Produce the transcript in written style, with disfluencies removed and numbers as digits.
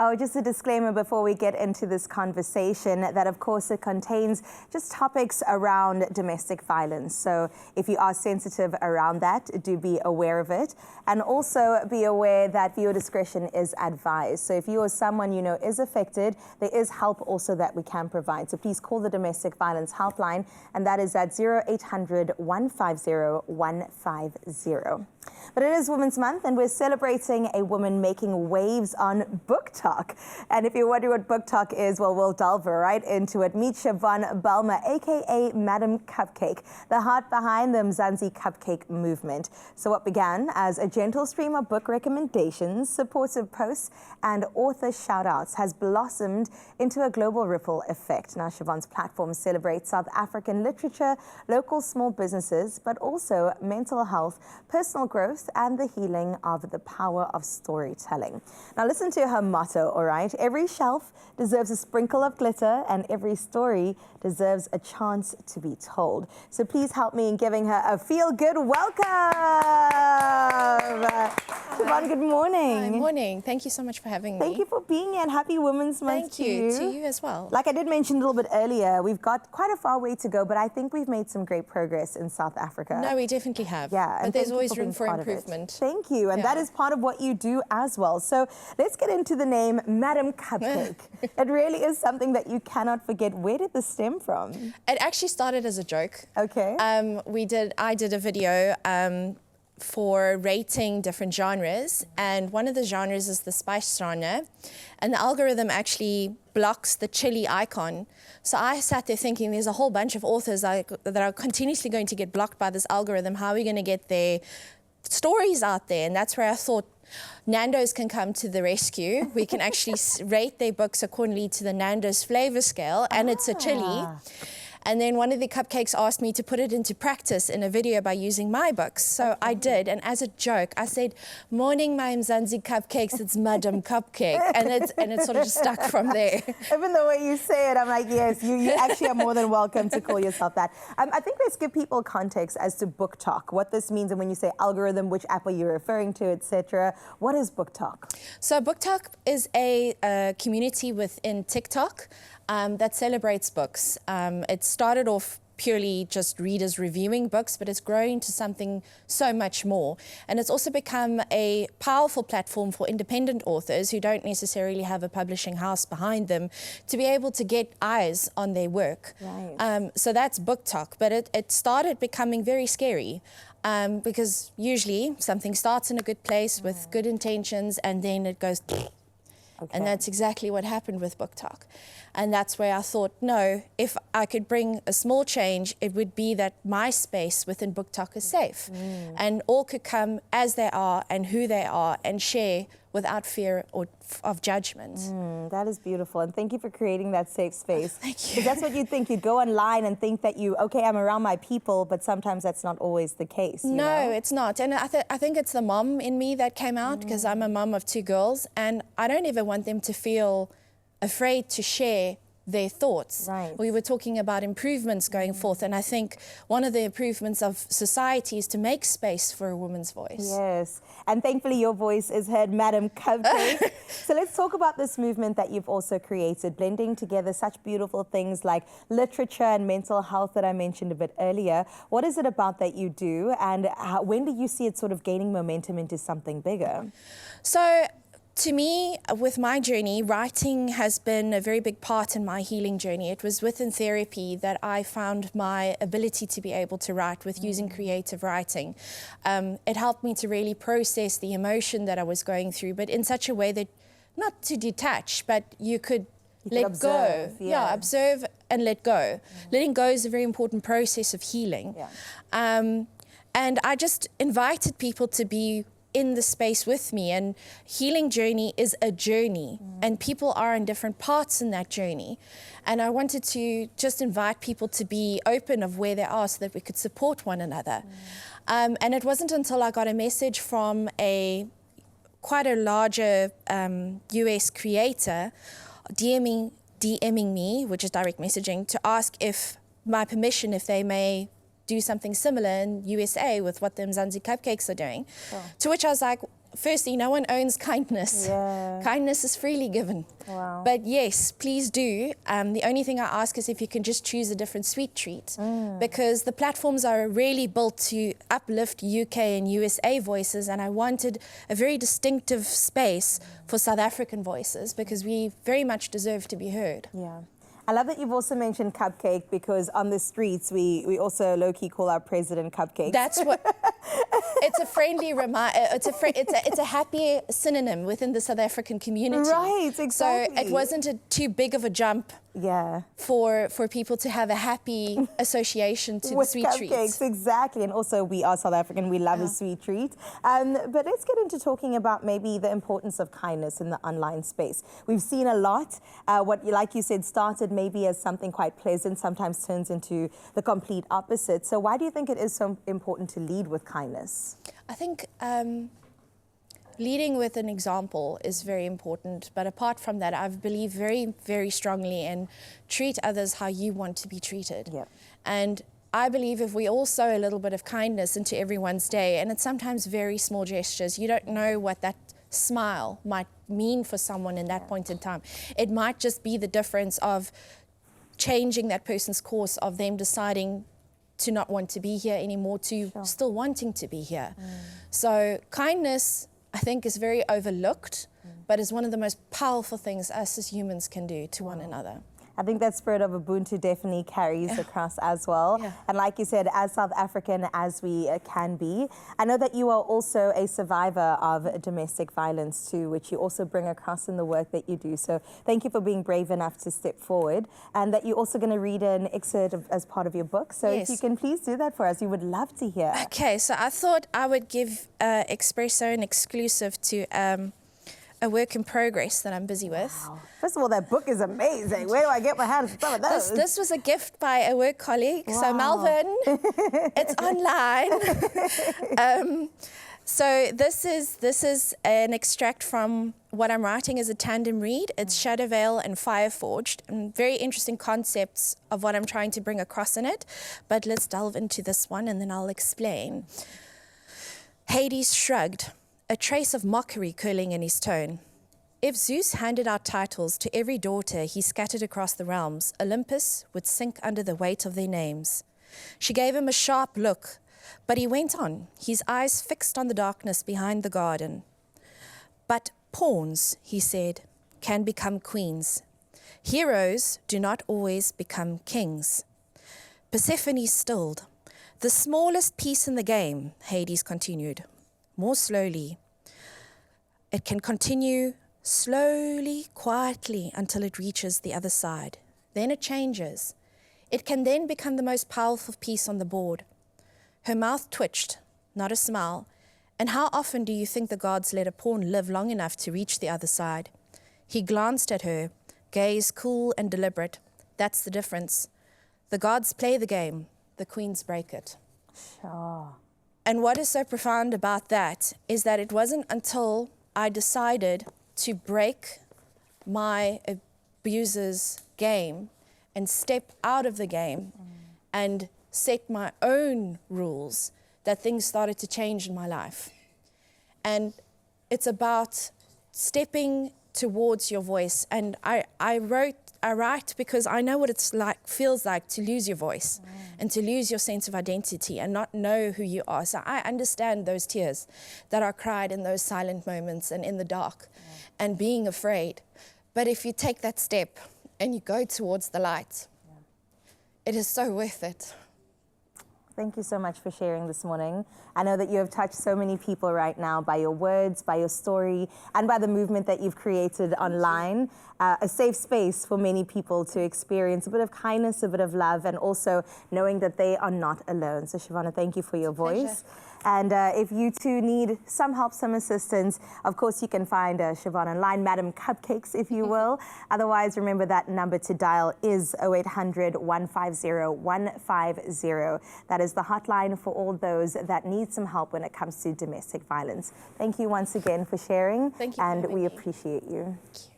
Oh, just a disclaimer before we get into this conversation that, of course, it contains just topics around domestic violence. So if you are sensitive around that, do be aware of it. And also be aware that viewer discretion is advised. So if you or someone you know is affected, there is help also that we can provide. So please call the Domestic Violence Helpline, and that is at 0800 150 150. But it is Women's Month, and we're celebrating a woman making waves on BookTok. And if you're wondering what BookTok is, well, we'll delve right into it. Meet Siobhan Balmer, aka Madam Cupcake, the heart behind the Mzansi cupcake movement. So what began as a gentle stream of book recommendations, supportive posts, and author shout-outs has blossomed into a global ripple effect. Now, Siobhan's platform celebrates South African literature, local small businesses, but also mental health, personal growth, and the healing of the power of storytelling. Now listen to her motto, all right? Every shelf deserves a sprinkle of glitter, and every story deserves a chance to be told. So please help me in giving her a feel-good welcome. Siobhan, good morning. Good morning. Thank you so much for having me. Thank you for being here, and happy Women's Month to you. Thank you. To you as well. Like I did mention a little bit earlier, we've got quite a far way to go, but I think we've made some great progress in South Africa. No, we definitely have. Yeah, but there's always room for improvement. Thank you, and that is part of what you do as well. So let's get into the name Madam Cupcake. It really is something that you cannot forget. Where did this stem from? It actually started as a joke. Okay. I did a video for rating different genres, and one of the genres is the spice genre, and the algorithm actually blocks the chili icon. So I sat there thinking, there's a whole bunch of authors that are continuously going to get blocked by this algorithm. How are we going to get their stories out there? And that's where I thought Nando's can come to the rescue. We can actually rate their books accordingly to the Nando's flavor scale, and it's a chili. And then one of the cupcakes asked me to put it into practice in a video by using my books. So I did, and as a joke, I said, "Morning, my Mzansi cupcakes, it's Madam Cupcake." And it sort of just stuck from there. Even the way you say it, I'm like, yes, you actually are more than welcome to call yourself that. I think let's give people context as to BookTok, what this means, and when you say algorithm, which app are you referring to, etc. What is BookTok? So BookTok is a community within TikTok that celebrates books. It started off purely just readers reviewing books, but it's growing to something so much more. And it's also become a powerful platform for independent authors who don't necessarily have a publishing house behind them to be able to get eyes on their work. Right. So that's BookTok, but it started becoming very scary. Because usually something starts in a good place with good intentions, and then it goes. Okay. And that's exactly what happened with BookTok. And that's where I thought, no, if I could bring a small change, it would be that my space within BookTok is safe. And all could come as they are and who they are and share without fear of judgment. That is beautiful, and thank you for creating that safe space. Thank you. Because that's what you'd think. You'd go online and think that okay, I'm around my people, but sometimes that's not always the case. You know? It's not. And I think it's the mom in me that came out, because I'm a mom of 2 girls, and I don't ever want them to feel afraid to share their thoughts. Right. We were talking about improvements going forth, and I think one of the improvements of society is to make space for a woman's voice. Yes, and thankfully your voice is heard, Madam Cupcake. So let's talk about this movement that you've also created, blending together such beautiful things like literature and mental health that I mentioned a bit earlier. What is it about that you do, and when do you see it sort of gaining momentum into something bigger? So, to me, with my journey, writing has been a very big part in my healing journey. It was within therapy that I found my ability to be able to write with using creative writing. It helped me to really process the emotion that I was going through, but in such a way that, not to detach, but you could let go. Yeah, observe and let go. Letting go is a very important process of healing. And I just invited people to be in the space with me, and healing journey is a journey, and people are in different parts in that journey, and I wanted to just invite people to be open of where they are so that we could support one another. And it wasn't until I got a message from quite a larger US creator DMing me, which is direct messaging, to ask if my permission, if they may do something similar in USA with what the Mzansi Cupcakes are doing. To which I was like, firstly, no one owns kindness. Yeah. Kindness is freely given. Wow. But yes, please do. The only thing I ask is if you can just choose a different sweet treat, because the platforms are really built to uplift UK and USA voices, and I wanted a very distinctive space for South African voices because we very much deserve to be heard. Yeah. I love that you've also mentioned Cupcake, because on the streets we also low-key call our president Cupcakes. That's what. It's a friendly it's a happy synonym within the South African community. Right, exactly. So it wasn't too big of a jump. Yeah. For people to have a happy association to the sweet Cupcakes, treats. exactly. And also we are South African, we love a sweet treat. But let's get into talking about maybe the importance of kindness in the online space. We've seen a lot. What, like you said, started maybe as something quite pleasant, sometimes turns into the complete opposite. So why do you think it is so important to lead with kindness? I think leading with an example is very important, but apart from that, I believe very, very strongly in treat others how you want to be treated. Yep. And I believe if we all sow a little bit of kindness into everyone's day, and it's sometimes very small gestures, you don't know what that smile might mean for someone in that point in time. It might just be the difference of changing that person's course, of them deciding to not want to be here anymore, to still wanting to be here. So kindness, I think, is very overlooked, but is one of the most powerful things us as humans can do to one another. I think that spirit of Ubuntu definitely carries across as well. Yeah. And like you said, as South African as we can be, I know that you are also a survivor of domestic violence too, which you also bring across in the work that you do. So thank you for being brave enough to step forward, and that you're also going to read an excerpt as part of your book. So if you can please do that for us, we would love to hear. Okay, so I thought I would give Expresso an exclusive to a work in progress that I'm busy with. Wow. First of all, that book is amazing. Where do I get my hands on some of those? This was a gift by a work colleague. Wow. So Melvin, it's online. So this is an extract from what I'm writing as a tandem read. It's Shadow Veil and Fireforged, and very interesting concepts of what I'm trying to bring across in it. But let's delve into this one and then I'll explain. Hades shrugged, a trace of mockery curling in his tone. If Zeus handed out titles to every daughter he scattered across the realms, Olympus would sink under the weight of their names. She gave him a sharp look, but he went on, his eyes fixed on the darkness behind the garden. But pawns, he said, can become queens. Heroes do not always become kings. Persephone stilled. The smallest piece in the game, Hades continued. More slowly. It can continue slowly, quietly, until it reaches the other side. Then it changes. It can then become the most powerful piece on the board. Her mouth twitched, not a smile. And how often do you think the gods let a pawn live long enough to reach the other side? He glanced at her, gaze cool and deliberate. That's the difference. The gods play the game, the queens break it. Sure. And what is so profound about that is that it wasn't until I decided to break my abuser's game and step out of the game and set my own rules that things started to change in my life. And it's about stepping towards your voice. And I write because I know what it's like, feels like to lose your voice and to lose your sense of identity and not know who you are. So I understand those tears that are cried in those silent moments and in the dark and being afraid. But if you take that step and you go towards the light, it is so worth it. Thank you so much for sharing this morning. I know that you have touched so many people right now by your words, by your story, and by the movement that you've created online. A safe space for many people to experience a bit of kindness, a bit of love, and also knowing that they are not alone. So Shavana, thank you for your voice. And if you too need some help, some assistance, of course you can find Shavana online, Madam Cupcakes, if you will. Otherwise, remember that number to dial is 0800 150 150. That is the hotline for all those that need some help when it comes to domestic violence. Thank you once again for sharing. Thank you. And we appreciate you. Thank you.